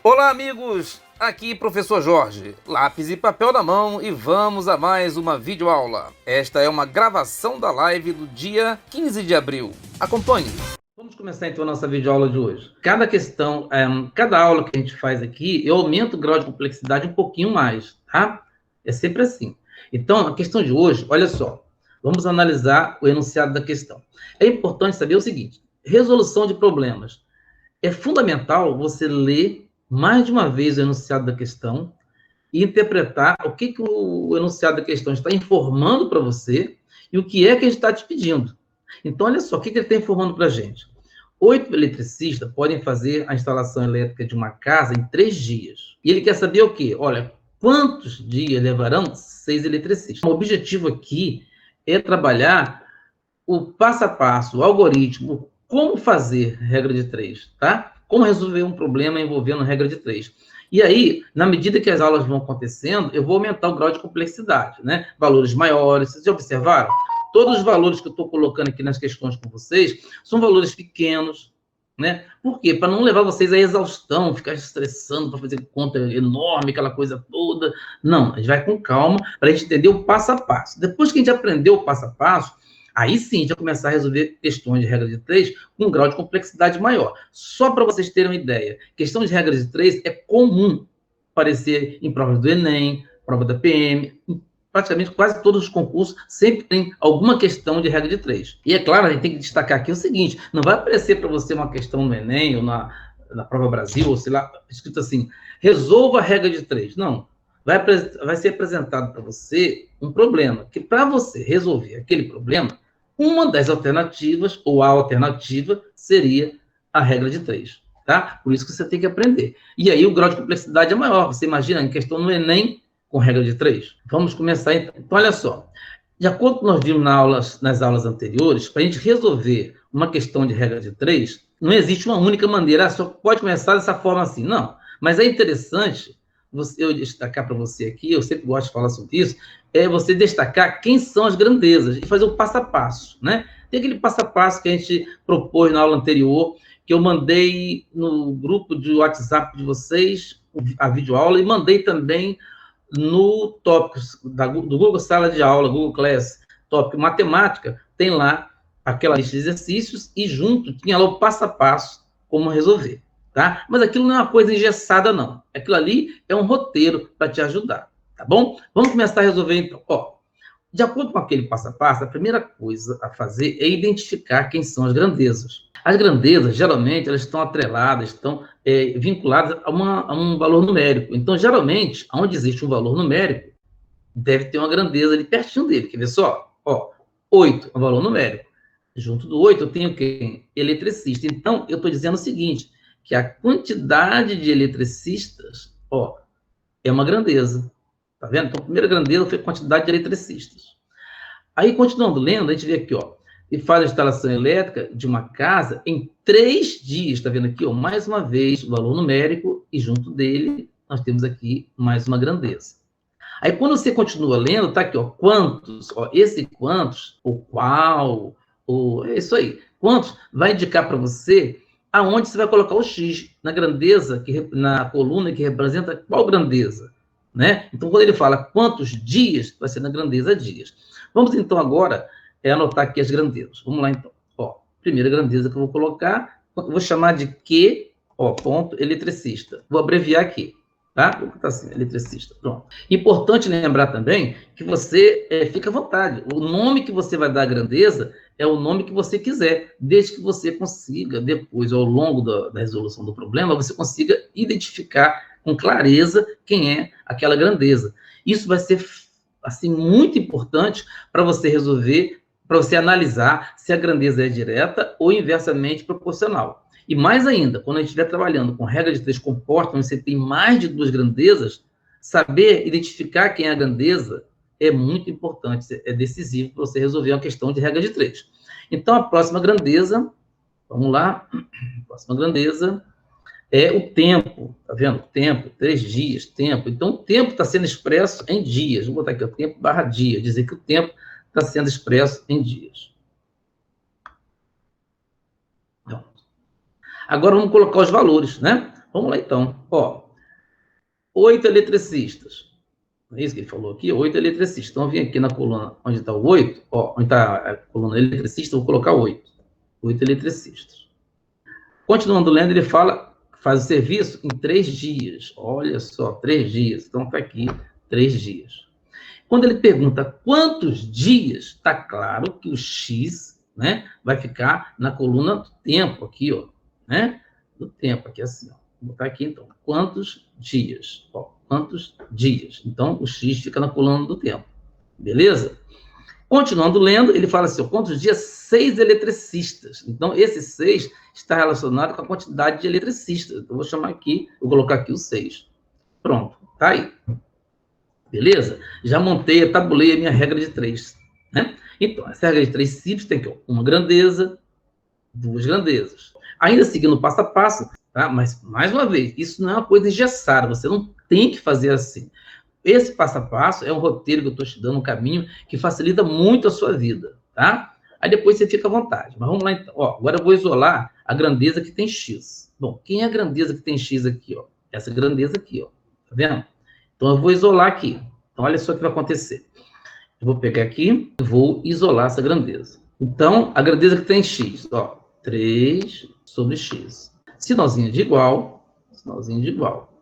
Olá, amigos! Aqui, professor Jorge, lápis e papel na mão e vamos a mais uma videoaula. Esta é uma gravação da live do dia 15 de abril. Acompanhe! Vamos começar então a nossa videoaula de hoje. Cada questão, cada aula que a gente faz aqui, eu aumento o grau de complexidade um pouquinho mais, tá? É sempre assim. Então, a questão de hoje, olha só, vamos analisar o enunciado da questão. É importante saber o seguinte: resolução de problemas. É fundamental você ler mais de uma vez o enunciado da questão e interpretar o que o enunciado da questão está informando para você e o que é que ele está te pedindo. Então, olha só, o que ele está informando para a gente? 8 eletricistas podem fazer a instalação elétrica de uma casa em 3 dias. E ele quer saber o quê? Olha, quantos dias levarão 6 eletricistas? O objetivo aqui é trabalhar o passo a passo, o algoritmo, como fazer regra de 3, tá? Como resolver um problema envolvendo regra de 3. E aí, na medida que as aulas vão acontecendo, eu vou aumentar o grau de complexidade, né? Valores maiores, vocês já observaram? Todos os valores que eu estou colocando aqui nas questões com vocês são valores pequenos, né? Por quê? Para não levar vocês à exaustão, ficar estressando para fazer conta enorme, aquela coisa toda. Não, a gente vai com calma para a gente entender o passo a passo. Depois que a gente aprendeu o passo a passo, aí sim a gente vai começar a resolver questões de regra de 3 com um grau de complexidade maior. Só para vocês terem uma ideia, questão de regra de 3 é comum aparecer em provas do Enem, prova da PM, praticamente quase todos os concursos sempre tem alguma questão de regra de 3. E é claro, a gente tem que destacar aqui o seguinte: não vai aparecer para você uma questão no Enem ou na Prova Brasil, ou sei lá, escrito assim, resolva a regra de 3. Não. Vai ser apresentado para você um problema, que para você resolver aquele problema, uma das alternativas, ou a alternativa, seria a regra de 3. Tá? Por isso que você tem que aprender. E aí o grau de complexidade é maior. Você imagina, em questão no Enem, com regra de 3. Vamos começar então. Então, olha só. De acordo com o que nós vimos nas aulas anteriores, para a gente resolver uma questão de regra de 3, não existe uma única maneira. Só pode começar dessa forma assim. Não. Mas é interessante eu destacar para você aqui, eu sempre gosto de falar sobre isso, é você destacar quem são as grandezas e fazer o passo a passo, né? Tem aquele passo a passo que a gente propôs na aula anterior, que eu mandei no grupo de WhatsApp de vocês, a videoaula, e mandei também no tópico do Google Sala de Aula, Google Class, tópico matemática, tem lá aquela lista de exercícios e junto tinha lá o passo a passo, como resolver, tá? Mas aquilo não é uma coisa engessada, não. Aquilo ali é um roteiro para te ajudar, tá bom? Vamos começar a resolver, então. Ó, de acordo com aquele passo a passo, a primeira coisa a fazer é identificar quem são as grandezas. As grandezas, geralmente, elas estão atreladas, estão vinculadas a um valor numérico. Então, geralmente, onde existe um valor numérico, deve ter uma grandeza ali pertinho dele. Quer ver só? Ó, 8 é um valor numérico. Junto do 8, eu tenho quem? Eletricista. Então, eu estou dizendo o seguinte, que a quantidade de eletricistas, ó, é uma grandeza. Tá vendo? Então, a primeira grandeza foi a quantidade de eletricistas. Aí, continuando lendo, a gente vê aqui, ó, e faz a instalação elétrica de uma casa em 3 dias. Está vendo aqui, ó, mais uma vez, o valor numérico, e junto dele, nós temos aqui mais uma grandeza. Aí, quando você continua lendo, tá aqui, ó, quantos, ó, esse quantos, o qual, é isso aí. Quantos vai indicar para você aonde você vai colocar o X, na grandeza, na coluna que representa qual grandeza, né? Então, quando ele fala quantos dias, vai ser na grandeza dias. Vamos, então, agora anotar aqui as grandezas. Vamos lá, então. Ó, primeira grandeza que eu vou colocar, eu vou chamar de Q, ó, ponto, eletricista. Vou abreviar aqui, tá? Vou botar assim, eletricista, pronto. Importante lembrar também que você fica à vontade. O nome que você vai dar à grandeza é o nome que você quiser, desde que você consiga, depois, ao longo da resolução do problema, você consiga identificar com clareza quem é aquela grandeza. Isso vai ser, assim, muito importante para você resolver, para você analisar se a grandeza é direta ou inversamente proporcional. E mais ainda, quando a gente estiver trabalhando com regra de 3 compostas, onde você tem mais de 2 grandezas, saber identificar quem é a grandeza é muito importante, é decisivo para você resolver uma questão de regra de 3. Então, a próxima grandeza, vamos lá, a próxima grandeza é o tempo, tá vendo? Tempo, 3 dias, tempo. Então, o tempo está sendo expresso em dias. Vou botar aqui, o tempo barra dia, dizer que o tempo está sendo expresso em dias. Então, agora, vamos colocar os valores, né? Vamos lá, então. Ó, 8 eletricistas. Não é isso que ele falou aqui? 8 eletricistas. Então, eu vim aqui na coluna onde está o 8, ó, onde está a coluna eletricista, eu vou colocar 8. 8 eletricistas. Continuando lendo, ele fala, faz o serviço em 3 dias. Olha só, 3 dias. Então, está aqui, 3 dias. Quando ele pergunta quantos dias, está claro que o X, né, vai ficar na coluna do tempo aqui, ó, né? Do tempo aqui, assim, ó. Vou botar aqui, então, quantos dias? Ó, quantos dias? Então, o X fica na coluna do tempo. Beleza? Continuando lendo, ele fala assim, ó, quantos dias? 6 eletricistas. Então, esse 6 está relacionado com a quantidade de eletricistas. Então, eu vou chamar aqui, vou colocar aqui o 6. Pronto, tá aí. Beleza? Já montei, tabulei a minha regra de 3. Né? Então, essa regra de 3 simples tem que uma grandeza, 2 grandezas. Ainda seguindo passo a passo, tá? Mas, mais uma vez, isso não é uma coisa engessada, você não tem que fazer assim. Esse passo a passo é um roteiro que eu estou te dando, um caminho que facilita muito a sua vida, tá? Aí depois você fica à vontade. Mas vamos lá, então. Ó, agora eu vou isolar a grandeza que tem X. Bom, quem é a grandeza que tem X aqui, ó? Essa grandeza aqui, ó. Tá vendo? Então, eu vou isolar aqui. Então, olha só o que vai acontecer. Eu vou pegar aqui e vou isolar essa grandeza. Então, a grandeza que tem X, ó, 3 sobre X. Sinalzinho de igual, sinalzinho de igual.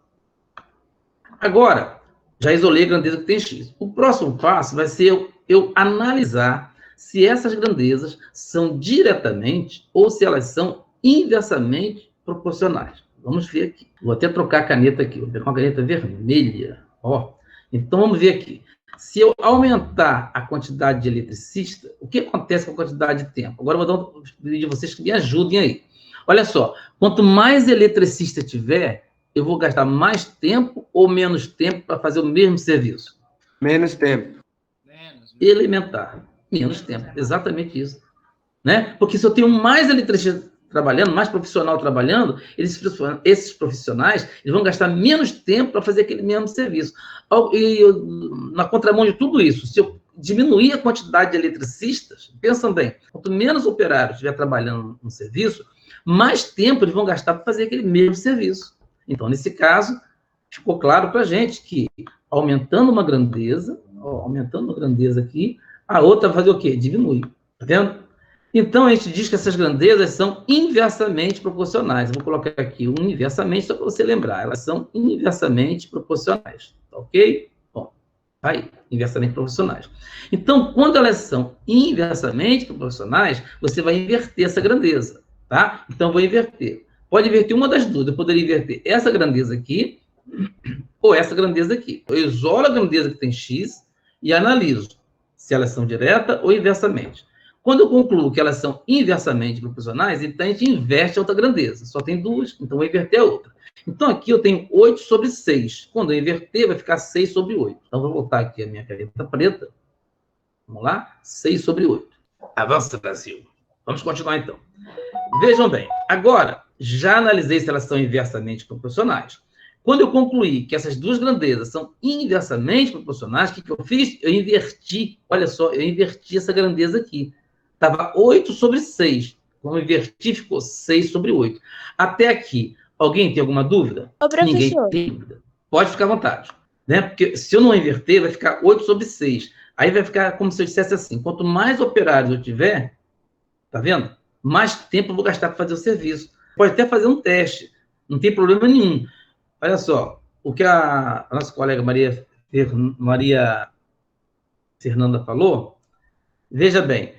Agora, já isolei a grandeza que tem X. O próximo passo vai ser eu analisar se essas grandezas são diretamente ou se elas são inversamente proporcionais. Vamos ver aqui. Vou até trocar a caneta aqui. Vou pegar uma caneta vermelha. Ó. Então, vamos ver aqui. Se eu aumentar a quantidade de eletricista, o que acontece com a quantidade de tempo? Agora eu vou pedir a vocês que me ajudem aí. Olha só, quanto mais eletricista tiver, eu vou gastar mais tempo ou menos tempo para fazer o mesmo serviço? Menos tempo. Elementar. Menos tempo. Exatamente isso. Né? Porque se eu tenho mais eletricista trabalhando, mais profissional trabalhando, esses profissionais eles vão gastar menos tempo para fazer aquele mesmo serviço. E na contramão de tudo isso, se eu diminuir a quantidade de eletricistas, pensam bem, quanto menos operários estiver trabalhando no serviço, mais tempo eles vão gastar para fazer aquele mesmo serviço. Então, nesse caso, ficou claro para a gente que, aumentando uma grandeza, aqui, a outra vai fazer o quê? Diminui. Tá vendo? Então, a gente diz que essas grandezas são inversamente proporcionais. Eu vou colocar aqui o inversamente, só para você lembrar. Elas são inversamente proporcionais. Tá ok? Bom, tá aí. Inversamente proporcionais. Então, quando elas são inversamente proporcionais, você vai inverter essa grandeza. Tá? Então, eu vou inverter. Pode inverter uma das duas. Eu poderia inverter essa grandeza aqui ou essa grandeza aqui. Eu isolo a grandeza que tem X e analiso se elas são direta ou inversamente. Quando eu concluo que elas são inversamente proporcionais, então a gente inverte a outra grandeza. Só tem duas, então vou inverter a outra. Então aqui eu tenho 8 sobre 6. Quando eu inverter, vai ficar 6 sobre 8. Então vou voltar aqui a minha caneta preta. Vamos lá? 6 sobre 8. Avança, Brasil. Vamos continuar então. Vejam bem. Agora, já analisei se elas são inversamente proporcionais. Quando eu concluí que essas duas grandezas são inversamente proporcionais, o que eu fiz? Eu inverti. Olha só, eu inverti essa grandeza aqui. Estava 8 sobre 6. Quando eu inverti, ficou 6 sobre 8. Até aqui, alguém tem alguma dúvida? Ninguém tem dúvida. Pode ficar à vontade. Né? Porque se eu não inverter, vai ficar 8 sobre 6. Aí vai ficar como se eu dissesse assim, quanto mais operários eu tiver, tá vendo? Mais tempo eu vou gastar para fazer o serviço. Pode até fazer um teste. Não tem problema nenhum. Olha só, o que a nossa colega Maria Fernanda falou, veja bem,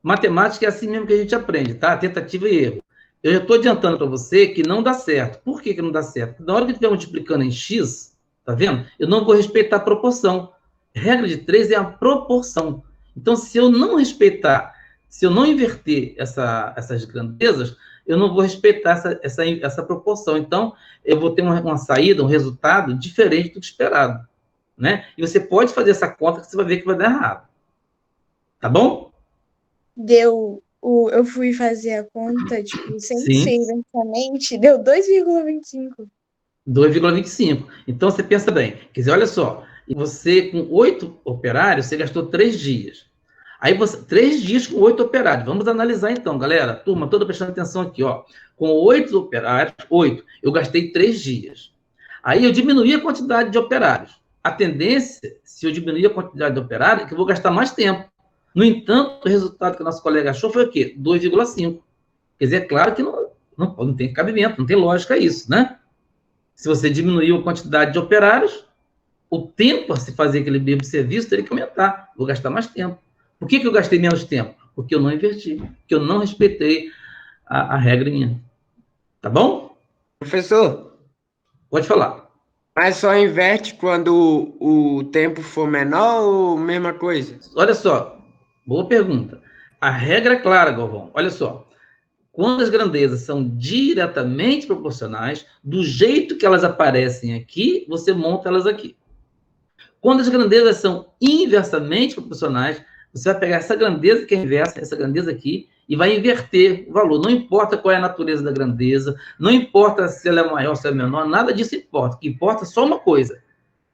matemática é assim mesmo que a gente aprende, tá? Tentativa e erro. Eu já estou adiantando para você que não dá certo. Por que não dá certo? Porque na hora que eu estiver multiplicando em x, tá vendo? Eu não vou respeitar a proporção. Regra de 3 é a proporção. Então, se eu não respeitar, se eu não inverter essas grandezas, eu não vou respeitar essa proporção. Então, eu vou ter uma saída, um resultado diferente do que esperado. Né? E você pode fazer essa conta que você vai ver que vai dar errado. Tá bom? Eu fui fazer a conta, tipo, sem ser inversamente, deu 2,25. 2,25. Então, você pensa bem. Quer dizer, olha só, você com 8 operários, você gastou 3 dias. Aí você, 3 dias com 8 operários. Vamos analisar então, galera. Turma, toda prestando atenção aqui, ó. Com 8 operários, 8, eu gastei 3 dias. Aí eu diminuí a quantidade de operários. A tendência, se eu diminuir a quantidade de operários, é que eu vou gastar mais tempo. No entanto, o resultado que o nosso colega achou foi o quê? 2,5. Quer dizer, é claro que não tem cabimento, não tem lógica isso, né? Se você diminuir a quantidade de operários, o tempo a se fazer aquele mesmo serviço teria que aumentar. Vou gastar mais tempo. Por que eu gastei menos tempo? Porque eu não inverti, porque eu não respeitei a regrinha. Tá bom? Professor, Pode falar. mas só inverte quando o tempo for menor ou mesma coisa? Olha só, boa pergunta. A regra é clara, Galvão. Olha só. Quando as grandezas são diretamente proporcionais, do jeito que elas aparecem aqui, você monta elas aqui. Quando as grandezas são inversamente proporcionais, você vai pegar essa grandeza que é inversa, essa grandeza aqui, e vai inverter o valor. Não importa qual é a natureza da grandeza, não importa se ela é maior, se ela é menor, nada disso importa. O que importa é só uma coisa: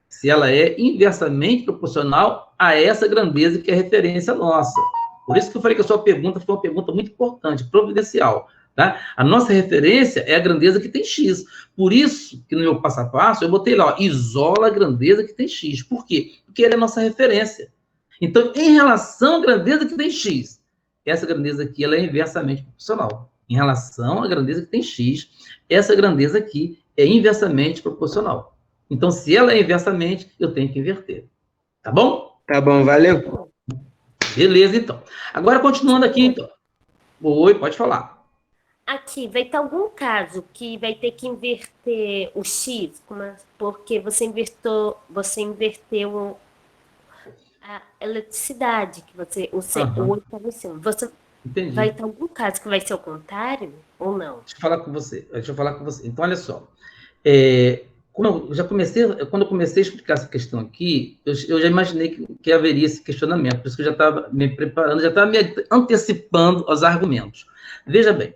se ela é inversamente proporcional a essa grandeza que é referência nossa. Por isso que eu falei que a sua pergunta foi uma pergunta muito importante, providencial. Tá? A nossa referência é a grandeza que tem X. Por isso que no meu passo a passo eu botei lá, ó, isola a grandeza que tem X. Por quê? Porque ela é a nossa referência. Então, em relação à grandeza que tem X, essa grandeza aqui ela é inversamente proporcional. Em relação à grandeza que tem X, essa grandeza aqui é inversamente proporcional. Então, se ela é inversamente, eu tenho que inverter. Tá bom? Tá bom, valeu. Beleza, então. Agora, continuando aqui, então. Oi, pode falar. Aqui, vai ter algum caso que vai ter que inverter o X, porque você inverteu a eletricidade, que o 8 está em cima. Entendi. Vai ter algum caso que vai ser o contrário ou não? Deixa eu falar com você. Então, olha só. Quando eu comecei a explicar essa questão aqui, eu já imaginei que haveria esse questionamento, por isso que eu já estava me preparando, já estava me antecipando aos argumentos. Veja bem,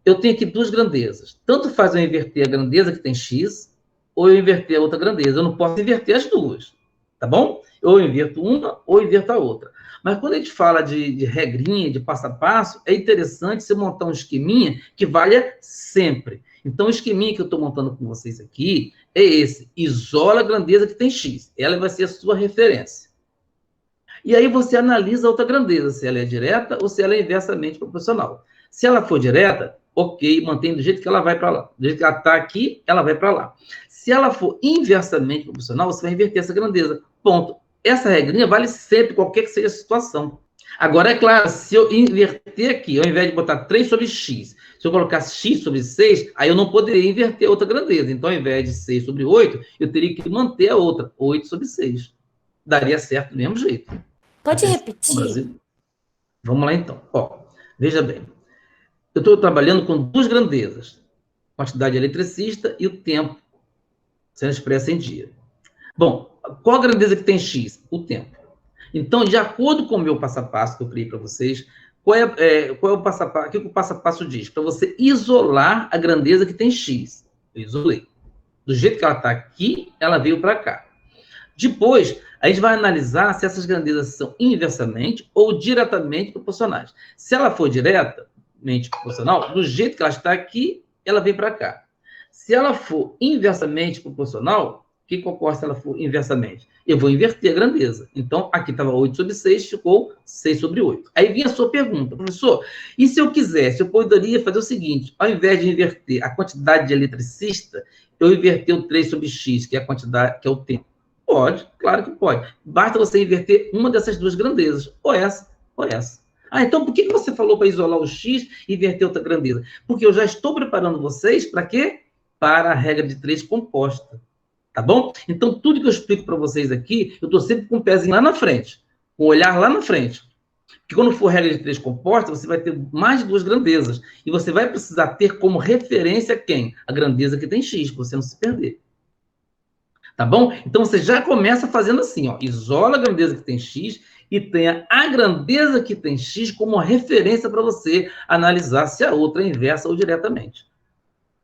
eu tenho aqui 2 grandezas. Tanto faz eu inverter a grandeza que tem X, ou eu inverter a outra grandeza. Eu não posso inverter as duas, tá bom? Ou eu inverto uma, ou eu inverto a outra. Mas quando a gente fala de regrinha, de passo a passo, é interessante você montar um esqueminha que valha sempre. Então, o esqueminha que eu estou montando com vocês aqui é esse. Isola a grandeza que tem X. Ela vai ser a sua referência. E aí você analisa a outra grandeza, se ela é direta ou se ela é inversamente proporcional. Se ela for direta, ok, mantém do jeito que ela vai para lá. Do jeito que ela está aqui, ela vai para lá. Se ela for inversamente proporcional, você vai inverter essa grandeza. Ponto. Essa regrinha vale sempre, qualquer que seja a situação. Agora, é claro, se eu inverter aqui, ao invés de botar 3 sobre x, se eu colocar x sobre 6, aí eu não poderia inverter outra grandeza. Então, ao invés de 6 sobre 8, eu teria que manter a outra, 8 sobre 6. Daria certo do mesmo jeito. Pode repetir? Vamos lá, então. Ó, veja bem. Eu estou trabalhando com 2 grandezas. Quantidade eletricista e o tempo sendo expresso em dia. Bom, qual a grandeza que tem x? O tempo. Então, de acordo com o meu passo a passo que eu criei para vocês, qual é o passo a passo? O que o passo a passo diz? Para você isolar a grandeza que tem x. Eu isolei. Do jeito que ela está aqui, ela veio para cá. Depois, a gente vai analisar se essas grandezas são inversamente ou diretamente proporcionais. Se ela for diretamente proporcional, do jeito que ela está aqui, ela vem para cá. Se ela for inversamente proporcional, o que ocorre se ela for inversamente? Eu vou inverter a grandeza. Então, aqui estava 8 sobre 6, ficou 6 sobre 8. Aí vinha a sua pergunta, professor, e se eu quisesse, eu poderia fazer o seguinte, ao invés de inverter a quantidade de eletricista, eu inverter o 3 sobre x, que é a quantidade, que é o tempo. Pode, claro que pode. Basta você inverter uma dessas 2 grandezas, ou essa, ou essa. Ah, então por que você falou para isolar o x e inverter outra grandeza? Porque eu já estou preparando vocês para quê? Para a regra de 3 composta. Tá bom? Então, tudo que eu explico para vocês aqui, eu estou sempre com o pezinho lá na frente, com o olhar lá na frente. Porque quando for regra de 3 composta, você vai ter mais de 2 grandezas. E você vai precisar ter como referência quem? A grandeza que tem x, para você não se perder. Tá bom? Então, você já começa fazendo assim, ó. Isola a grandeza que tem x e tenha a grandeza que tem x como referência para você analisar se a outra é inversa ou diretamente.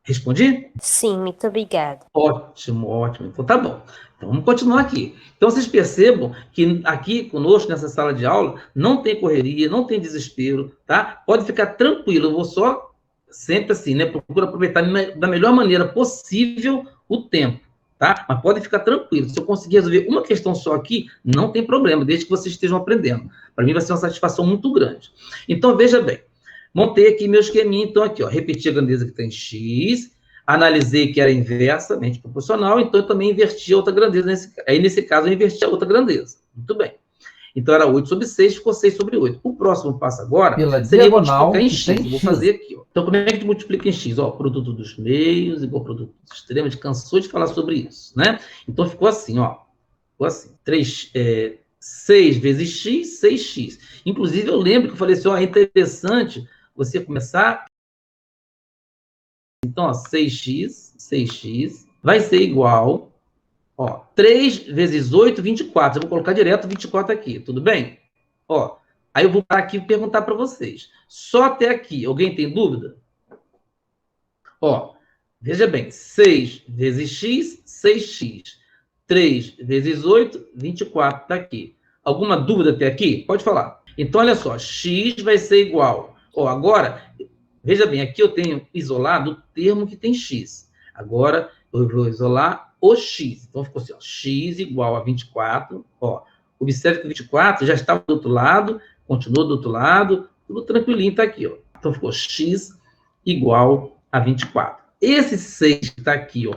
Respondi? Sim, muito obrigada. Ótimo, ótimo. Então tá bom. Então vamos continuar aqui. Então vocês percebam que aqui conosco, nessa sala de aula, não tem correria, não tem desespero, tá? Pode ficar tranquilo, eu vou só sempre assim, né? Procura aproveitar da melhor maneira possível o tempo, tá? Mas pode ficar tranquilo. Se eu conseguir resolver uma questão só aqui, não tem problema, desde que vocês estejam aprendendo. Para mim vai ser uma satisfação muito grande. Então veja bem, montei aqui meu esqueminha, então aqui, ó, repeti a grandeza que tem x, analisei que era inversamente proporcional, então eu também inverti a outra grandeza. Aí, nesse caso, eu inverti a outra grandeza. Muito bem. Então, era 8 sobre 6, ficou 6 sobre 8. O próximo passo agora Pela seria diagonal multiplicar em que x. tem Eu vou x. fazer aqui, ó. Então, como é que a gente multiplica em x? Ó, produto dos meios igual produto dos extremos. A gente cansou de falar sobre isso, né? Então, ficou assim, ó. Ficou assim. 6 vezes x, 6x. Inclusive, eu lembro que eu falei assim, ó, é interessante você começar. Então, ó, 6x vai ser igual, ó, 3 vezes 8, 24. Eu vou colocar direto 24 aqui, tudo bem? Ó, aí eu vou parar aqui e perguntar para vocês. Só até aqui, alguém tem dúvida? Ó, veja bem, 6 vezes x, 6x. 3 vezes 8, 24, tá aqui. Alguma dúvida até aqui? Pode falar. Então, olha só, x vai ser igual. Ó, agora, veja bem, aqui eu tenho isolado o termo que tem x. Agora, eu vou isolar o x. Então, ficou assim, ó, x igual a 24. Ó, observe que 24 já estava do outro lado, continuou do outro lado, tudo tranquilinho, tá aqui, ó. Então, ficou x igual a 24. Esse 6 que está aqui, ó,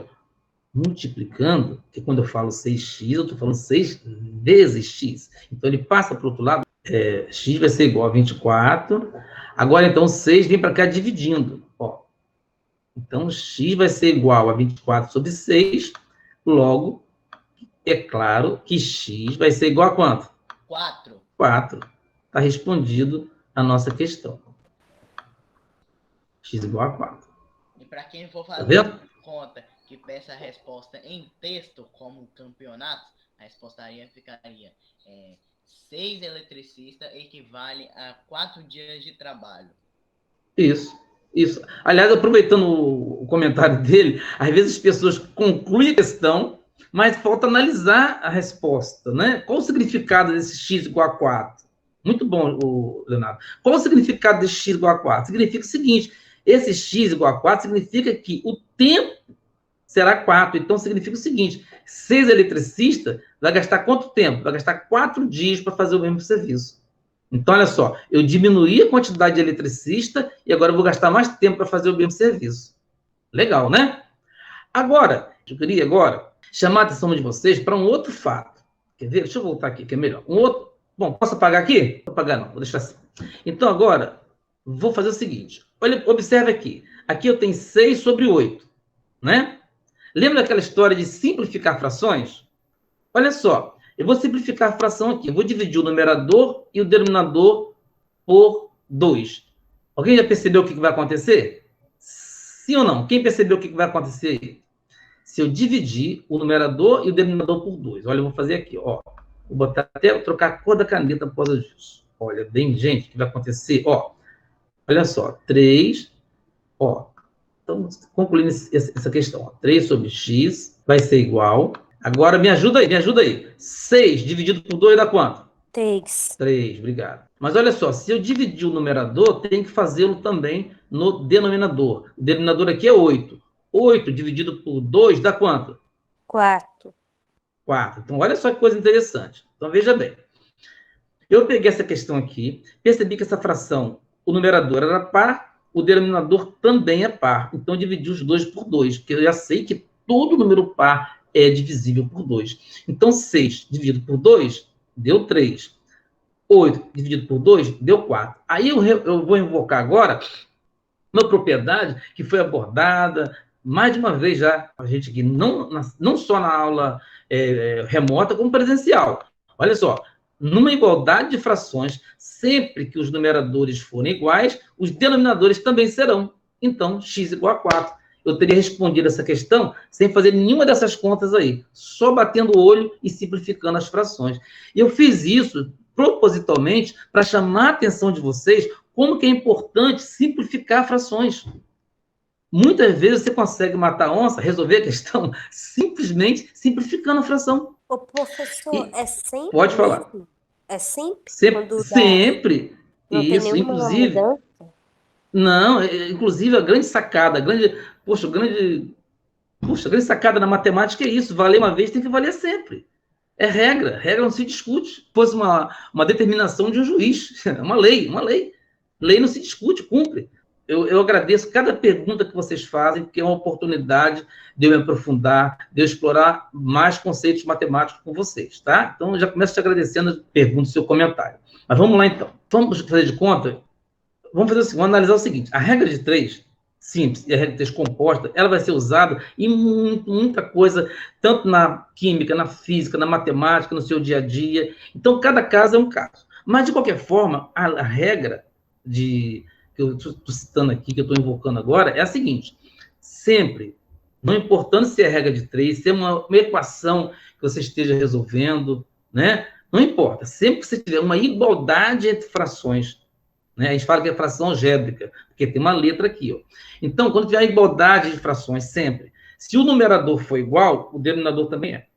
multiplicando, que quando eu falo 6x, eu estou falando 6 vezes x. Então, ele passa para o outro lado, x vai ser igual a 24. Agora, então, 6 vem para cá dividindo. Ó. Então, x vai ser igual a 24 sobre 6. Logo, é claro que x vai ser igual a quanto? 4. 4. Está respondido a nossa questão. X igual a 4. E para quem for Tá fazer vendo? conta que peça a resposta em texto, como campeonato, a resposta ficaria 6 eletricistas equivale a 4 dias de trabalho. Isso. Aliás, aproveitando o comentário dele, às vezes as pessoas concluem a questão, mas falta analisar a resposta, né? Qual o significado desse x igual a 4? Muito bom, Leonardo. Qual o significado desse x igual a 4? Significa o seguinte, esse x igual a 4 significa que o tempo será 4. Então, significa o seguinte, 6 eletricistas vai gastar quanto tempo? Vai gastar 4 dias para fazer o mesmo serviço. Então, olha só, eu diminuí a quantidade de eletricista e agora eu vou gastar mais tempo para fazer o mesmo serviço. Legal, né? Agora, eu queria agora chamar a atenção de vocês para um outro fato. Quer ver? Deixa eu voltar aqui, que é melhor. Bom, posso apagar aqui? Não vou apagar não, vou deixar assim. Então, agora, vou fazer o seguinte. Olha, observe aqui. Aqui eu tenho 6 sobre 8, né? Lembra daquela história de simplificar frações? Olha só, eu vou simplificar a fração aqui. Eu vou dividir o numerador e o denominador por 2. Alguém já percebeu o que vai acontecer? Sim ou não? Quem percebeu o que vai acontecer aí? Se eu dividir o numerador e o denominador por 2. Olha, eu vou fazer aqui, ó. Vou botar até trocar a cor da caneta por causa disso. Olha bem, gente, o que vai acontecer? Ó, olha só, 3, ó. Então, concluindo essa questão, ó, 3 sobre x vai ser igual. Agora, me ajuda aí. 6 dividido por 2 dá quanto? 3. 3, obrigado. Mas olha só, se eu dividir o numerador, tem que fazê-lo também no denominador. O denominador aqui é 8. 8 dividido por 2 dá quanto? 4. 4. Então, olha só que coisa interessante. Então, veja bem. Eu peguei essa questão aqui, percebi que essa fração, o numerador era par, o denominador também é par. Então, eu dividi os dois por 2, porque eu já sei que todo número par é divisível por 2. Então, 6 dividido por 2 deu 3. 8 dividido por 2 deu 4. Aí eu vou invocar agora uma propriedade que foi abordada mais de uma vez já, a gente aqui, não só na aula remota, como presencial. Olha só, numa igualdade de frações, sempre que os numeradores forem iguais, os denominadores também serão. Então, x igual a 4. Eu teria respondido essa questão sem fazer nenhuma dessas contas aí, só batendo o olho e simplificando as frações. Eu fiz isso propositalmente para chamar a atenção de vocês como que é importante simplificar frações. muitas vezes você consegue matar a onça, resolver a questão, simplesmente simplificando a fração. O professor, é sempre Pode falar. mesmo? É sempre? Sempre, Quando dá, sempre. não tem Isso, nenhuma inclusive. mudança? Não, inclusive a grande sacada, a grande sacada na matemática é isso: valer uma vez tem que valer sempre. É regra, regra não se discute. Se fosse uma determinação de um juiz, é uma lei, uma lei. Lei não se discute, cumpre. Eu agradeço cada pergunta que vocês fazem, porque é uma oportunidade de eu me aprofundar, de eu explorar mais conceitos matemáticos com vocês, tá? Então, eu já começo te agradecendo as perguntas e seu comentário. Mas vamos lá, então. Vamos fazer de conta? Vamos fazer assim, vamos analisar o seguinte: a regra de 3 simples e a regra de 3 composta, ela vai ser usada em muita coisa, tanto na química, na física, na matemática, no seu dia a dia. Então, cada caso é um caso. Mas, de qualquer forma, a regra que eu estou citando aqui, que eu estou invocando agora, é a seguinte: sempre, não importando se é regra de 3, se é uma equação que você esteja resolvendo, né? Não importa, sempre que você tiver uma igualdade entre frações, né? A gente fala que é fração algébrica, porque tem uma letra aqui, ó. Então, quando tiver a igualdade de frações, sempre, se o numerador for igual, o denominador também é.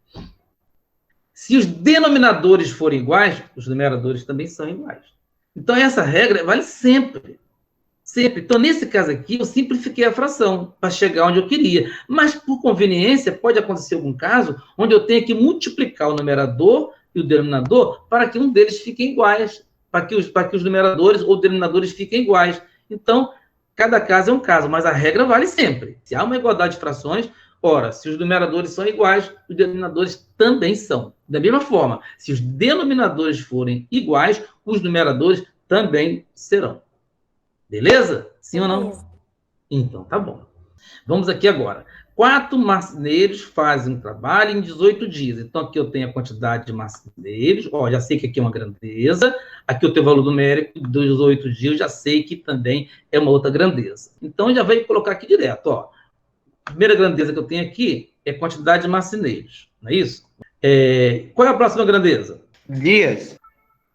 Se os denominadores forem iguais, os numeradores também são iguais. Então, essa regra vale sempre. Sempre. Então, nesse caso aqui, eu simplifiquei a fração para chegar onde eu queria. Mas, por conveniência, pode acontecer algum caso onde eu tenha que multiplicar o numerador e o denominador para que um deles fiquem iguais, para que os numeradores ou denominadores fiquem iguais. Então, cada caso é um caso, mas a regra vale sempre. Se há uma igualdade de frações, ora, se os numeradores são iguais, os denominadores também são. Da mesma forma, se os denominadores forem iguais, os numeradores também serão. Beleza? Sim ou não? Então, tá bom. Vamos aqui agora. 4 marceneiros fazem um trabalho em 18 dias. Então, aqui eu tenho a quantidade de marceneiros. Ó, já sei que aqui é uma grandeza. Aqui eu tenho o valor numérico dos 18 dias. Já sei que também é uma outra grandeza. Então, já vai colocar aqui direto. Ó. A primeira grandeza que eu tenho aqui é a quantidade de marceneiros. Não é isso? Qual é a próxima grandeza? Dias.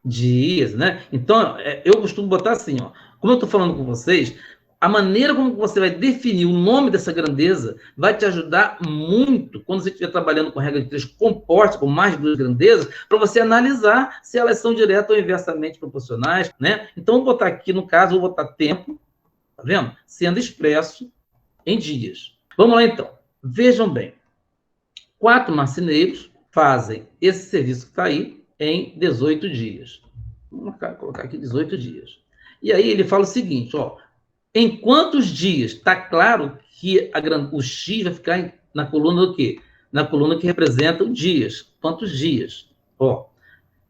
Dias, né? Então, eu costumo botar assim, ó. Como eu estou falando com vocês, a maneira como você vai definir o nome dessa grandeza vai te ajudar muito quando você estiver trabalhando com regra de 3 compostas, com mais de 2 grandezas, para você analisar se elas são direta ou inversamente proporcionais, né? Então, vou botar aqui, no caso, vou botar tempo, tá vendo? Sendo expresso em dias. Vamos lá, então. Vejam bem. 4 marceneiros fazem esse serviço que está aí em 18 dias. Vou colocar aqui 18 dias. E aí ele fala o seguinte, ó. Em quantos dias? Está claro que o X vai ficar na coluna do quê? Na coluna que representa os dias. Quantos dias? Ó,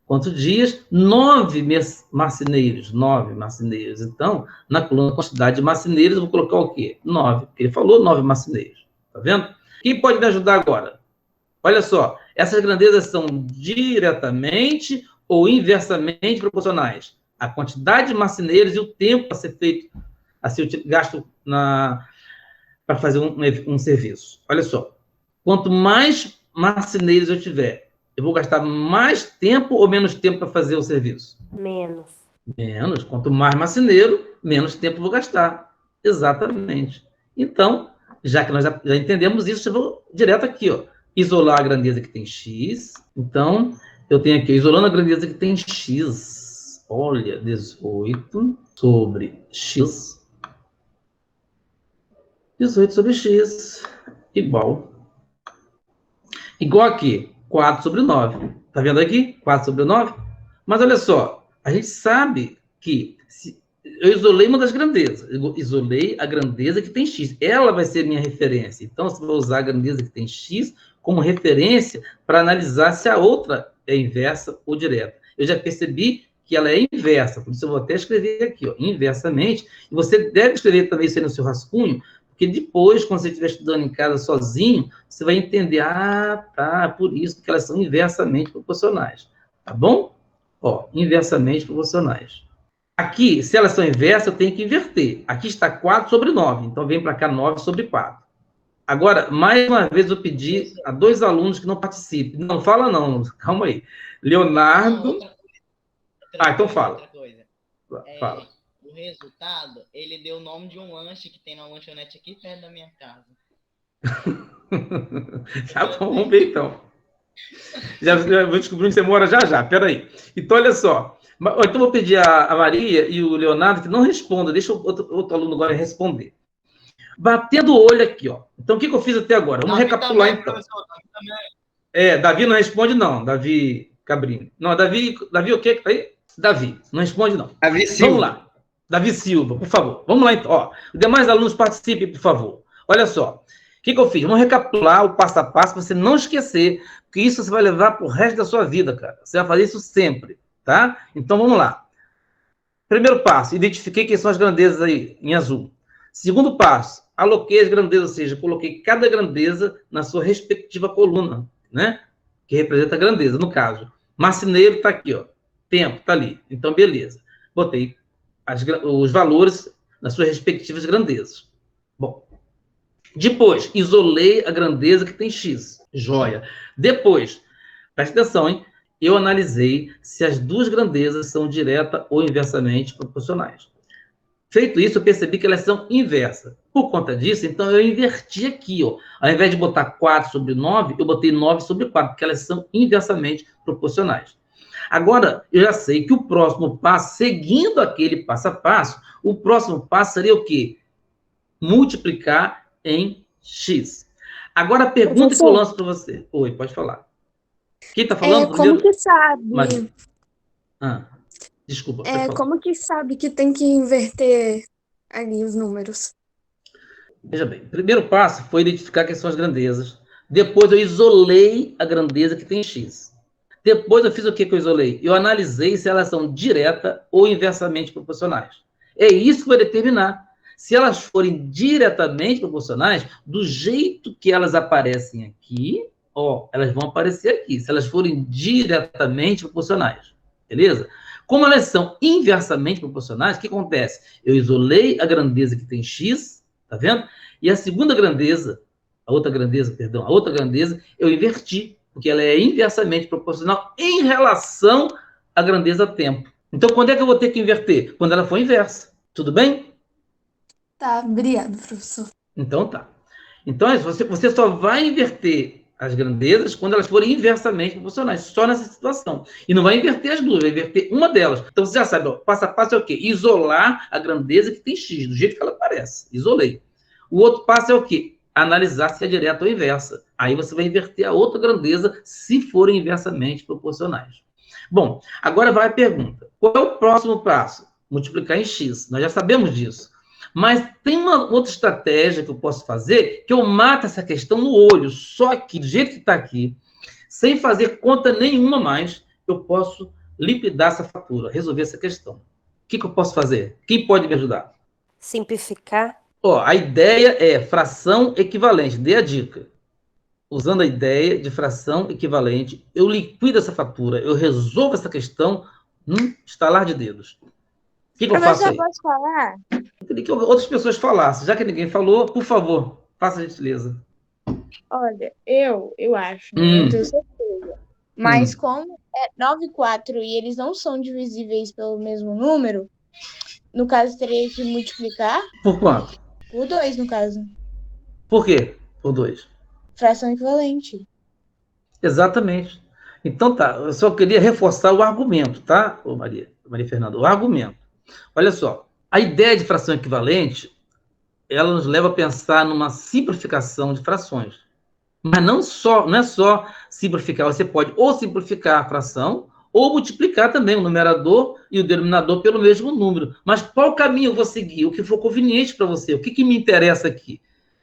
quantos dias? 9 marceneiros. 9 marceneiros. Então, na coluna quantidade de marceneiros, eu vou colocar o quê? 9. Porque ele falou 9 marceneiros. Tá vendo? Quem pode me ajudar agora? Olha só. Essas grandezas são diretamente ou inversamente proporcionais. A quantidade de marceneiros e o tempo a ser feito, a ser gasto para fazer um serviço. Olha só, quanto mais marceneiros eu tiver, eu vou gastar mais tempo ou menos tempo para fazer o serviço? Menos. Menos. Quanto mais marceneiro, menos tempo eu vou gastar. Exatamente. Então, já que nós já entendemos isso, eu vou direto aqui, ó. Isolar a grandeza que tem X. Então, eu tenho aqui, isolando a grandeza que tem X. Olha, 18 sobre X. 18 sobre X igual aqui, 4 sobre 9. Tá vendo aqui? 4 sobre 9. Mas olha só, a gente sabe que eu isolei uma das grandezas. Eu isolei a grandeza que tem X. Ela vai ser minha referência. Então, você vai usar a grandeza que tem X como referência para analisar se a outra é inversa ou direta. Eu já percebi que ela é inversa, por isso eu vou até escrever aqui, ó, inversamente, e você deve escrever também isso aí no seu rascunho, porque depois, quando você estiver estudando em casa sozinho, você vai entender, por isso que elas são inversamente proporcionais, tá bom? Ó, inversamente proporcionais. Aqui, se elas são inversas, eu tenho que inverter. Aqui está 4 sobre 9, então vem para cá 9 sobre 4. Agora, mais uma vez, eu pedi a 2 alunos que não participem. Não fala não, calma aí. Leonardo... Então fala. Outra coisa. Fala. o resultado, ele deu o nome de um lanche que tem na lanchonete aqui perto da minha casa. Tá bom, vamos ver então. Já vou descobrir onde você mora já. Peraí. Então, olha só. Então, vou pedir a Maria e o Leonardo que não respondam. Deixa o outro aluno agora responder. Batendo o olho aqui, ó. Então, o que eu fiz até agora? Vamos recapitular, também, então. Professor, também. Davi não responde, não. Davi Cabrini. Não, Davi o quê que tá aí? Davi. Não responde, não. Davi Silva. Vamos lá. Davi Silva, por favor. Vamos lá, então. Ó, os demais alunos participem, por favor. Olha só. O que eu fiz? Vamos recapitular o passo a passo para você não esquecer, porque isso você vai levar para o resto da sua vida, cara. Você vai fazer isso sempre, tá? Então, vamos lá. Primeiro passo, identifiquei quem são as grandezas aí, em azul. Segundo passo, aloquei as grandezas, ou seja, coloquei cada grandeza na sua respectiva coluna, né? Que representa a grandeza, no caso. Marceneiro está aqui, ó. Tempo está ali. Então, beleza. Botei os valores nas suas respectivas grandezas. Bom. Depois, isolei a grandeza que tem X. Joia. Depois, presta atenção, hein? Eu analisei se as duas grandezas são direta ou inversamente proporcionais. Feito isso, eu percebi que elas são inversas. Por conta disso, então, eu inverti aqui, ó. Ao invés de botar 4 sobre 9, eu botei 9 sobre 4, porque elas são inversamente proporcionais. Agora, eu já sei que o próximo passo, seguindo aquele passo a passo, o próximo passo seria o quê? Multiplicar em X. Agora, a pergunta que eu lanço para você. Oi, pode falar. Quem está falando? Como que sabe? Desculpa. Como que sabe que tem que inverter ali os números? Veja bem, o primeiro passo foi identificar quem são as grandezas. Depois eu isolei a grandeza que tem X. Depois eu fiz o que eu isolei? Eu analisei se elas são direta ou inversamente proporcionais. É isso que vai determinar. Se elas forem diretamente proporcionais, do jeito que elas aparecem aqui, ó, elas vão aparecer aqui. Se elas forem diretamente proporcionais, beleza? Como elas são inversamente proporcionais, o que acontece? Eu isolei a grandeza que tem X, tá vendo? E a segunda grandeza, a outra grandeza, eu inverti, porque ela é inversamente proporcional em relação à grandeza tempo. Então, quando é que eu vou ter que inverter? Quando ela for inversa. Tudo bem? Tá, obrigado, professor. Então tá. Então é isso, você só vai inverter as grandezas quando elas forem inversamente proporcionais, só nessa situação. E não vai inverter as duas, vai inverter uma delas. Então você já sabe, ó, passo a passo é o quê? Isolar a grandeza que tem X, do jeito que ela aparece. Isolei. O outro passo é o quê? Analisar se é direta ou inversa. Aí você vai inverter a outra grandeza se forem inversamente proporcionais. Bom, agora vai a pergunta. Qual é o próximo passo? Multiplicar em X. Nós já sabemos disso. Mas tem uma outra estratégia que eu posso fazer, que eu mato essa questão no olho, só que do jeito que está aqui, sem fazer conta nenhuma mais, eu posso liquidar essa fatura, resolver essa questão. O que eu posso fazer? Quem pode me ajudar? Simplificar. Ó, a ideia é fração equivalente, dê a dica. Usando a ideia de fração equivalente, eu liquido essa fatura, eu resolvo essa questão num estalar de dedos. O que eu faço aí? Posso falar? Eu queria que outras pessoas falassem. Já que ninguém falou, por favor, faça a gentileza. Olha, eu acho, não tenho certeza. Mas como é 9 e 4 e eles não são divisíveis pelo mesmo número, no caso teria que multiplicar Por quanto? por 2, no caso. Por quê? Por 2. Fração equivalente. Exatamente. Então tá, eu só queria reforçar o argumento, tá, Maria Fernanda? O argumento. Olha só, a ideia de fração equivalente, ela nos leva a pensar numa simplificação de frações. Mas não é só simplificar, você pode ou simplificar a fração, ou multiplicar também o numerador e o denominador pelo mesmo número. Mas qual caminho eu vou seguir? O que for conveniente para você? O que me interessa aqui?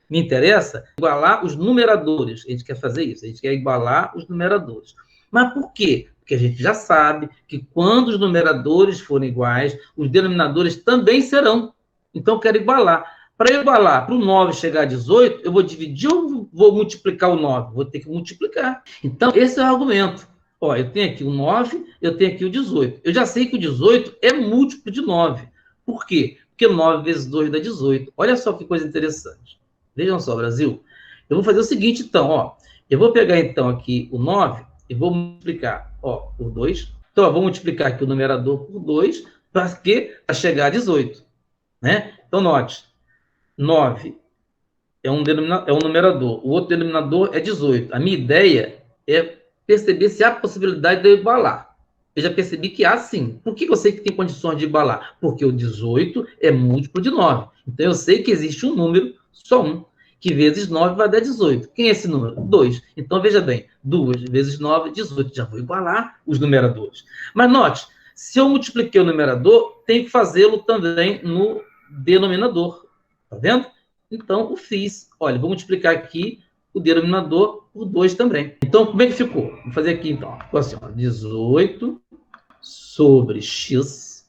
Me interessa igualar os numeradores. A gente quer fazer isso, a gente quer igualar os numeradores. Mas por quê? Porque a gente já sabe que quando os numeradores forem iguais, os denominadores também serão. Então, eu quero igualar. Para eu igualar, para o 9 chegar a 18, eu vou dividir ou vou multiplicar o 9? Vou ter que multiplicar. Então, esse é o argumento. Ó, eu tenho aqui o 9, eu tenho aqui o 18. Eu já sei que o 18 é múltiplo de 9. Por quê? Porque 9 vezes 2 dá 18. Olha só que coisa interessante. Vejam só, Brasil. Eu vou fazer o seguinte, então, ó. Eu vou pegar, então, aqui o 9 e vou multiplicar, ó, por 2. Então, eu vou multiplicar aqui o numerador por 2, Para quê? Para chegar a 18. Né? Então, note, 9 é um numerador, o outro denominador é 18. A minha ideia é perceber se há possibilidade de eu igualar. Eu já percebi que há sim. Por que eu sei que tem condições de igualar? Porque o 18 é múltiplo de 9. Então, eu sei que existe um número, só um, que vezes 9 vai dar 18. Quem é esse número? 2. Então, veja bem, 2 vezes 9, 18. Já vou igualar os numeradores. Mas note, se eu multipliquei o numerador, tenho que fazê-lo também no denominador. Tá vendo? Então, eu fiz. Olha, vou multiplicar aqui o denominador por 2 também. Então, como é que ficou? Vou fazer aqui, então. Ficou assim, ó, 18 sobre x.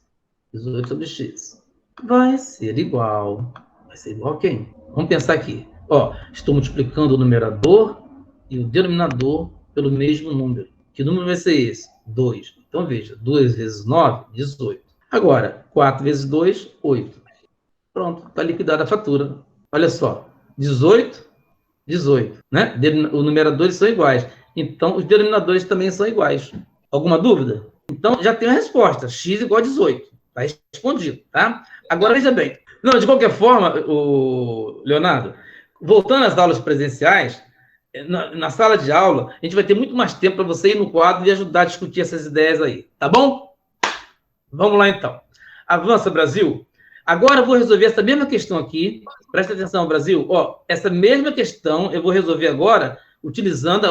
18 sobre x. Vai ser igual. Vai ser igual a quem? Vamos pensar aqui. Ó, estou multiplicando o numerador e o denominador pelo mesmo número. Que número vai ser esse? 2. Então, veja, 2 vezes 9, 18. Agora, 4 vezes 2, 8. Pronto, está liquidada a fatura. Olha só, 18, 18, né? Os numeradores são iguais. Então, os denominadores também são iguais. Alguma dúvida? Então, já tem a resposta. X igual a 18. Está respondido, tá? Agora, veja bem. Não, de qualquer forma, Leonardo, voltando às aulas presenciais, na sala de aula, a gente vai ter muito mais tempo para você ir no quadro e ajudar a discutir essas ideias aí, tá bom? Vamos lá, então. Avança, Brasil. Agora eu vou resolver essa mesma questão aqui. Presta atenção, Brasil. Ó, essa mesma questão eu vou resolver agora utilizando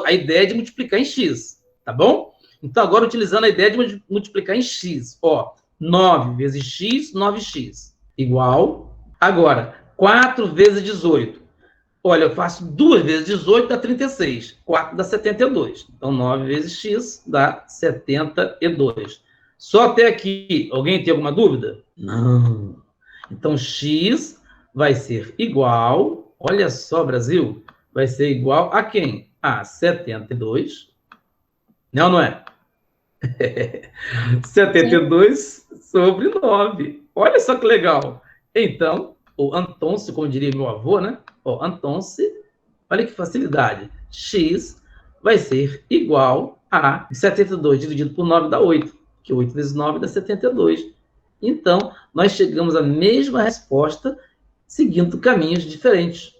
a ideia de multiplicar em x, tá bom? Então, agora utilizando a ideia de multiplicar em x. Ó, 9 vezes x, 9x. Igual. Agora, 4 vezes 18. Olha, eu faço 2 vezes 18, dá 36. 4 dá 72. Então, 9 vezes x dá 72. Só até aqui. Alguém tem alguma dúvida? Não. Então, x vai ser igual... Olha só, Brasil. Vai ser igual a quem? A 72. Não, não é? 72 sobre 9. Olha só que legal. Então, o Antonce, como diria meu avô, né? Ó, Antonce, olha que facilidade. X vai ser igual a 72 dividido por 9 dá 8. Que 8 vezes 9 dá 72. Então, nós chegamos à mesma resposta seguindo caminhos diferentes.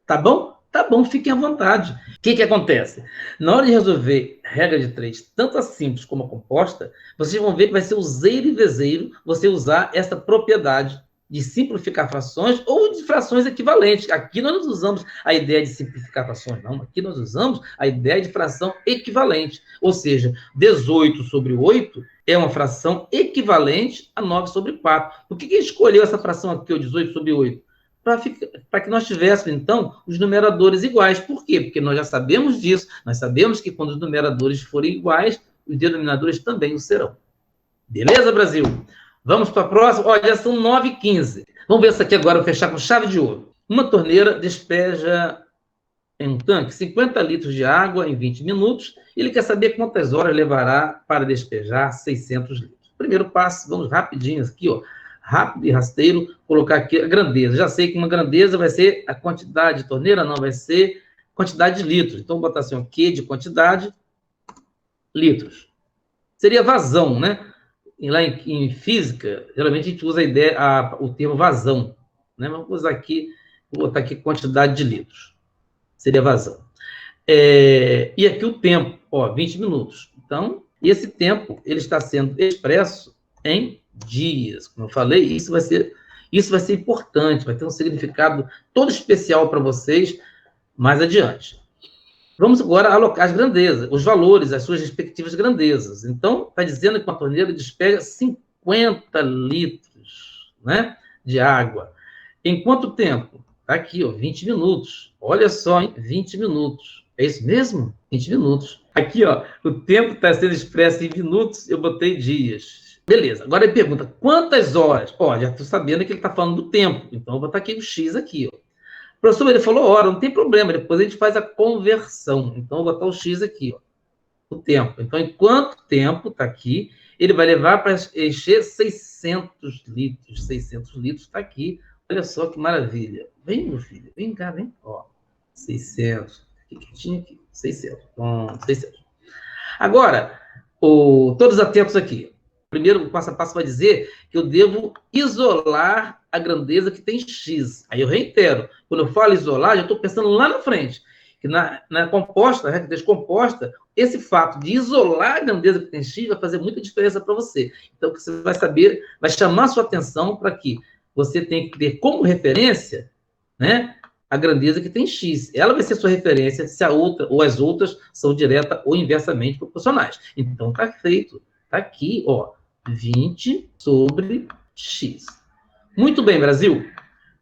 Tá bom? Tá bom, fiquem à vontade. O que acontece? Na hora de resolver regra de 3, tanto a simples como a composta, vocês vão ver que vai ser useiro e vezeiro você usar essa propriedade de simplificar frações ou de frações equivalentes. Aqui nós não usamos a ideia de simplificar frações, não. Aqui nós usamos a ideia de fração equivalente. Ou seja, 18 sobre 8 é uma fração equivalente a 9 sobre 4. Por que escolheu essa fração aqui, o 18 sobre 8? Para que nós tivéssemos, então, os numeradores iguais. Por quê? Porque nós já sabemos disso. Nós sabemos que quando os numeradores forem iguais, os denominadores também o serão. Beleza, Brasil? Vamos para a próxima. Olha, já são 9h15. Vamos ver essa aqui agora, vou fechar com chave de ouro. Uma torneira despeja em um tanque 50 litros de água em 20 minutos. Ele quer saber quantas horas levará para despejar 600 litros. Primeiro passo, vamos rapidinho aqui, ó. Rápido e rasteiro, colocar aqui a grandeza. Já sei que uma grandeza vai ser a quantidade de torneira, não, vai ser quantidade de litros. Então, vou botar assim, o Q de quantidade, litros. Seria vazão, né? Lá em física, geralmente a gente usa o termo vazão, né? Vamos usar aqui, vou botar aqui quantidade de litros. Seria vazão. E aqui o tempo, ó, 20 minutos. Então, esse tempo, ele está sendo expresso em dias. Como eu falei, isso vai ser importante, vai ter um significado todo especial para vocês mais adiante. Vamos agora alocar as grandezas, os valores, as suas respectivas grandezas. Então, está dizendo que uma torneira despeja 50 litros, né, de água. Em quanto tempo? Está aqui, ó, 20 minutos. Olha só, hein? 20 minutos. É isso mesmo? 20 minutos. Aqui, ó, o tempo está sendo expresso em minutos, eu botei dias. Beleza, agora ele pergunta, quantas horas? Ó, já estou sabendo que ele está falando do tempo, então eu vou botar aqui o X aqui, ó. O professor, ele falou hora, não tem problema, depois a gente faz a conversão. Então, eu vou botar o X aqui, ó, o tempo. Então, em quanto tempo, está aqui, ele vai levar para encher 600 litros. 600 litros está aqui. Olha só que maravilha. Vem, meu filho, vem cá, vem. Ó, 600. Aqui, quietinho aqui. 600. 600. Agora, todos atentos aqui. primeiro o passo a passo vai dizer que eu devo isolar a grandeza que tem x. Aí eu reitero, quando eu falo isolar, já estou pensando lá na frente, que na composta, na reta descomposta, esse fato de isolar a grandeza que tem x vai fazer muita diferença para você. Então, você vai saber, vai chamar a sua atenção para que você tenha que ter como referência, né, a grandeza que tem x. Ela vai ser sua referência se a outra ou as outras são direta ou inversamente proporcionais. Então, está feito. Está aqui, ó, 20 sobre x. Muito bem, Brasil.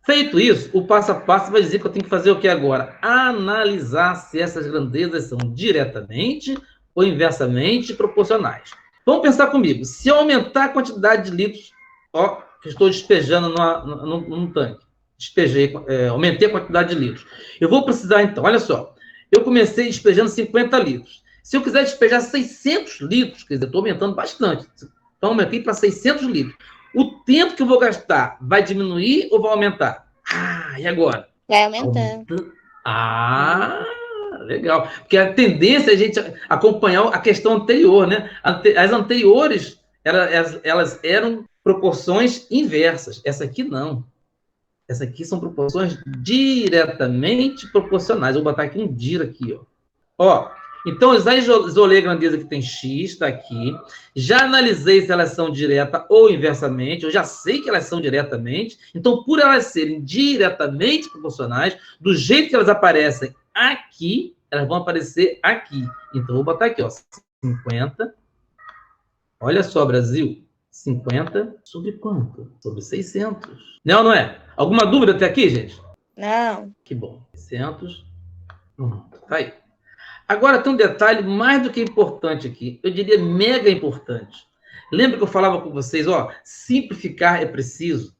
Feito isso, o passo a passo vai dizer que eu tenho que fazer o que agora? Analisar se essas grandezas são diretamente ou inversamente proporcionais. Vamos pensar comigo. Se eu aumentar a quantidade de litros, ó, que estou despejando num tanque, aumentei a quantidade de litros. Eu vou precisar, então, olha só, eu comecei despejando 50 litros. Se eu quiser despejar 600 litros, quer dizer, estou aumentando bastante. Então, aumentei para 600 litros. O tempo que eu vou gastar vai diminuir ou vai aumentar? Ah, e agora? Vai aumentando. Ah, legal. Porque a tendência é a gente acompanhar a questão anterior, né? As anteriores, elas eram proporções inversas. Essa aqui não. Essa aqui são proporções diretamente proporcionais. Vou botar aqui um dir aqui, ó. Ó, então, eu já isolei a grandeza que tem x, está aqui. Já analisei se elas são direta ou inversamente. Eu já sei que elas são diretamente. Então, por elas serem diretamente proporcionais, do jeito que elas aparecem aqui, elas vão aparecer aqui. Então, vou botar aqui, ó, 50. Olha só, Brasil. 50 sobre quanto? Sobre 600. Não, não é? Alguma dúvida até aqui, gente? Não. Que bom. 600. Tá aí. Agora, tem um detalhe mais do que importante aqui. Eu diria mega importante. Lembra que eu falava com vocês, ó, simplificar é preciso?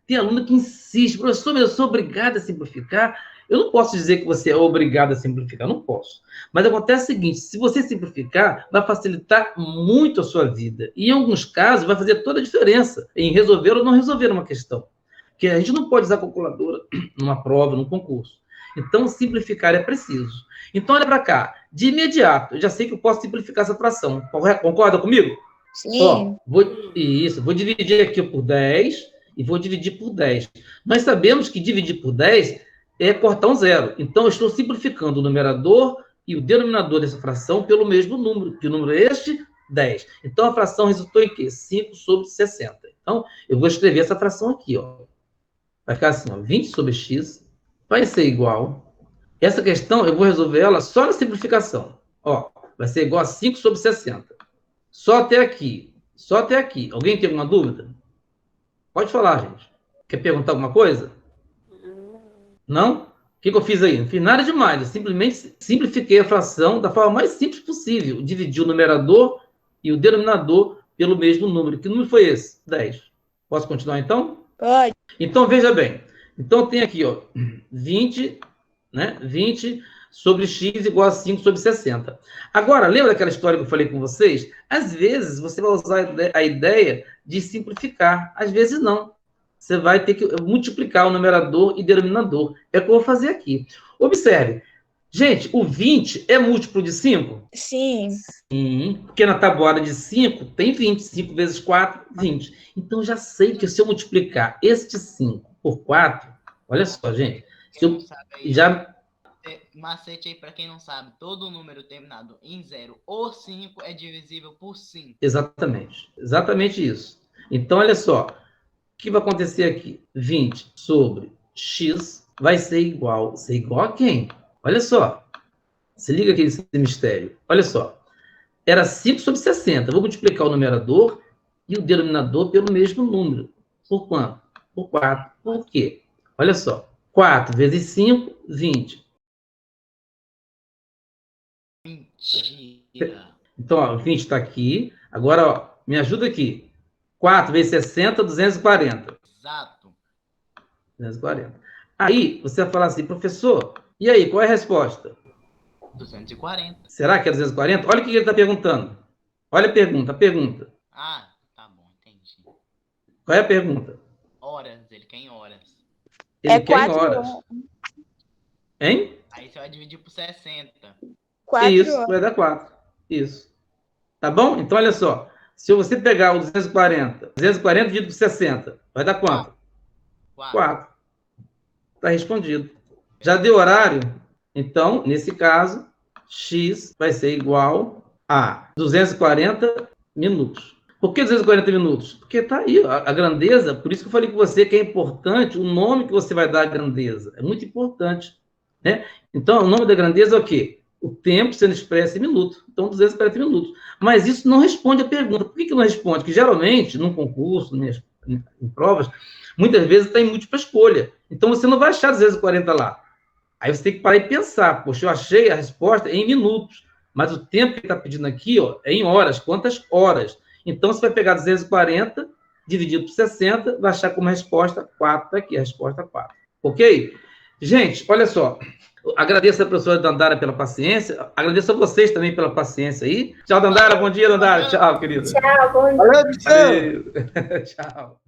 Tem aluno que insiste, professor, eu sou obrigado a simplificar. Eu não posso dizer que você é obrigado a simplificar, não posso. Mas acontece o seguinte, se você simplificar, vai facilitar muito a sua vida. E em alguns casos, vai fazer toda a diferença em resolver ou não resolver uma questão. Porque a gente não pode usar calculadora numa prova, num concurso. Então, simplificar é preciso. Então, olha para cá. De imediato, eu já sei que eu posso simplificar essa fração. Concorda comigo? Sim. Ó, vou dividir aqui por 10 e vou dividir por 10. Nós sabemos que dividir por 10 é cortar um zero. Então, eu estou simplificando o numerador e o denominador dessa fração pelo mesmo número. Que número é este? 10. Então, a fração resultou em quê? 5 sobre 60. Então, eu vou escrever essa fração aqui, ó. Vai ficar assim, ó, 20 sobre x vai ser igual. Essa questão, eu vou resolver ela só na simplificação. Ó, vai ser igual a 5 sobre 60. Só até aqui. Só até aqui. Alguém tem alguma dúvida? Pode falar, gente. Quer perguntar alguma coisa? Não? O que eu fiz aí? Não fiz nada demais. Eu simplesmente simplifiquei a fração da forma mais simples possível. Dividi o numerador e o denominador pelo mesmo número. Que número foi esse? 10. Posso continuar, então? Pode. Então, veja bem. Então, tem aqui, ó, 20, né? 20 sobre x igual a 5 sobre 60. Agora, lembra daquela história que eu falei com vocês? Às vezes, você vai usar a ideia de simplificar. Às vezes, não. Você vai ter que multiplicar o numerador e denominador. É o que eu vou fazer aqui. Observe. Gente, o 20 é múltiplo de 5? Sim. Sim, porque na tabuada de 5 tem 20. 5 vezes 4, 20. Então, já sei que se eu multiplicar este 5 por 4, olha só, gente. Se eu já... Macete aí, para quem não sabe, todo número terminado em 0 ou 5 é divisível por 5. Exatamente. Exatamente isso. Então, olha só. O que vai acontecer aqui? 20 sobre x vai ser igual a quem? Olha só. Se liga aqui nesse mistério. Olha só. Era 5 sobre 60. Vou multiplicar o numerador e o denominador pelo mesmo número. Por quanto? Por 4. Por quê? Olha só. 4 vezes 5, 20. Mentira. Então, ó, 20 está aqui. Agora, ó, me ajuda aqui. 4 vezes 60, 240. Exato. 240. Aí, você vai falar assim, professor, e aí, qual é a resposta? 240. Será que é 240? Olha o que ele está perguntando. Olha a pergunta. Ah, tá bom, entendi. Qual é a pergunta? Horas, ele quer em horas. Ele quer em 4 horas. Hein? Aí você vai dividir por 60. 4 Isso, horas. vai dar 4. Isso. Tá bom? Então, olha só. Se você pegar o 240 dividido por 60, vai dar quanto? 4. Está respondido. Já deu horário? Então, nesse caso, x vai ser igual a 240 minutos. Por que 240 minutos? Porque está aí a grandeza, por isso que eu falei com você que é importante o nome que você vai dar à grandeza. É muito importante. Né? Então, o nome da grandeza é o quê? O tempo sendo expresso em minutos. Então, 240 minutos. Mas isso não responde a pergunta. Por que não responde? Porque, geralmente, num concurso, em provas, muitas vezes está em múltipla escolha. Então, você não vai achar 240 lá. Aí você tem que parar e pensar. Poxa, eu achei a resposta em minutos. Mas o tempo que está pedindo aqui é em horas. Quantas horas? Então, você vai pegar 240, dividido por 60, vai achar como resposta 4. Está aqui, a resposta 4. Ok? Gente, olha só. Agradeço a professora Dandara pela paciência. Agradeço a vocês também pela paciência aí. Tchau, Dandara. Bom dia, Dandara. Tchau, querida. Tchau, bom dia. Valeu, Tchau. Tchau.